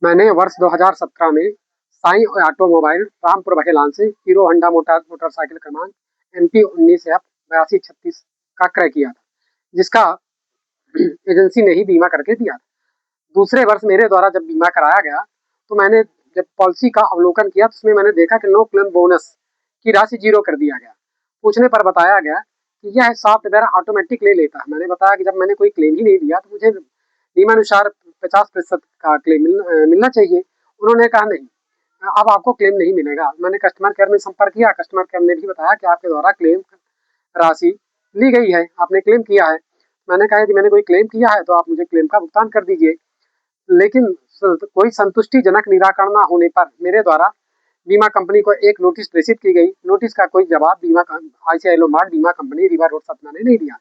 मैंने वर्ष 2017 में साई ऑटोमोबाइल रामपुर बघेलान से हीरो होंडा मोटरसाइकिल क्रमांक MP 19F8236 का क्रय किया था, जिसका एजेंसी ने ही बीमा करके दिया था। दूसरे वर्ष मेरे द्वारा जब बीमा कराया गया, तो मैंने जब पॉलिसी का अवलोकन किया तो उसमें मैंने देखा कि नो क्लेम बोनस की राशि 0 कर दिया गया। पूछने पर बताया गया कि यह सॉफ्टवेयर ऑटोमेटिक ले लेता है। मैंने बताया कि जब मैंने कोई क्लेम ही नहीं दिया तो मुझे नियमानुसार 50% का क्लेम मिलना चाहिए। उन्होंने कहा नहीं, अब आपको क्लेम नहीं मिलेगा। मैंने कस्टमर केयर में संपर्क किया, कस्टमर केयर ने भी बताया कि आपके द्वारा क्लेम राशि ली गई है, आपने क्लेम किया है। मैंने कहा कि मैंने कोई क्लेम किया है तो आप मुझे क्लेम का भुगतान कर दीजिए। लेकिन कोई संतुष्टिजनक निराकरण न होने पर मेरे द्वारा बीमा कंपनी को एक नोटिस प्रेषित की गई। नोटिस का कोई जवाब ICICI लोम्बार्ड बीमा कंपनी रीवा रोड सतना ने नहीं दिया,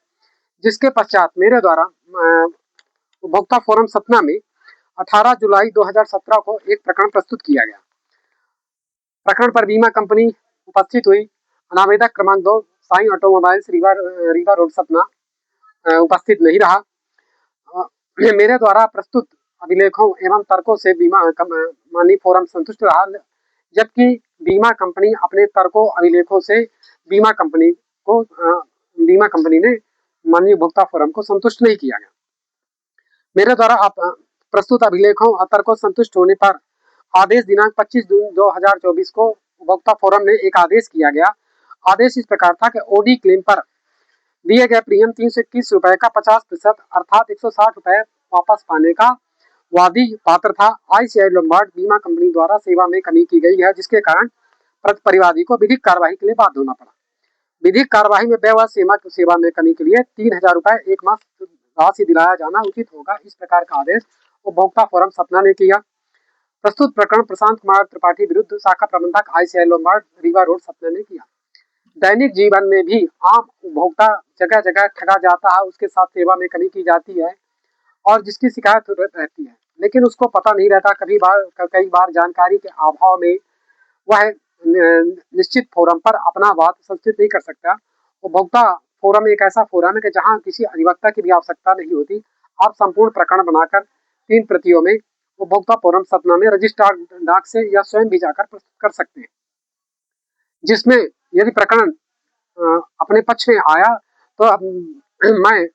जिसके पश्चात मेरे द्वारा उपभोक्ता फोरम सतना में 18 जुलाई 2017 को एक प्रकरण प्रस्तुत किया गया। प्रकरण पर बीमा कंपनी उपस्थित हुई। अनावेदक क्रमांक 2 साई ऑटोमोबाइल्स रीवा रोड सतना उपस्थित नहीं रहा। मेरे द्वारा प्रस्तुत अभिलेखों एवं तर्कों से बीमा मानी फोरम संतुष्ट रहा, जबकि बीमा कंपनी अपने तर्कों अभिलेखों से बीमा कंपनी ने माननीय उपभोक्ता फोरम को संतुष्ट नहीं किया गया। मेरे द्वारा प्रस्तुत अभिलेखों और तर्कों संतुष्ट होने पर आदेश दिनांक 25 जून 2024 को उपभोक्ता फोरम में एक आदेश किया गया। आदेश इस प्रकार था कि ओडी क्लेम पर दिए गए प्रीमियम 321 रुपए का 50% अर्थात 160 रुपए वापस पाने का वादी पात्र था। ICICI लोम्बार्ड बीमा कंपनी द्वारा सेवा में कमी की गई है, जिसके कारण परिवादी को विधिक कार्यवाही के लिए बाध्य होना पड़ा। विधिक कार्यवाही में व्यय व सेवा में कमी के लिए 3000 रुपए एक मास राशि दिलाया जाना उचित होगा। इस प्रकार का आदेश उपभोक्ता फोरम सतना ने किया। प्रस्तुत प्रकरण प्रशांत कुमार त्रिपाठी विरुद्ध शाखा प्रबंधक ICICI Lombard Rewa road Satna ने किया। दैनिक जीवन में भी आम उपभोक्ता जगह जगह ठगा जाता है, उसके साथ सेवा में कमी की जाती है और जिसकी शिकायत रहती है, लेकिन उसको पता नहीं रहता। कई बार जानकारी के अभाव में वह निश्चित फोरम पर अपना बात संस्थित नहीं कर सकता। उपभोक्ता फोरम एक ऐसा फोरम है कि जहां किसी अधिवक्ता की भी आवश्यकता नहीं होती। आप संपूर्ण प्रकरण बनाकर 3 प्रतियों में उपभोक्ता फोरम सतना में रजिस्ट्रार डाक से या स्वयं भी जाकर प्रस्तुत कर सकते हैं, जिसमें यदि प्रकरण अपने पक्ष में आया तो मैं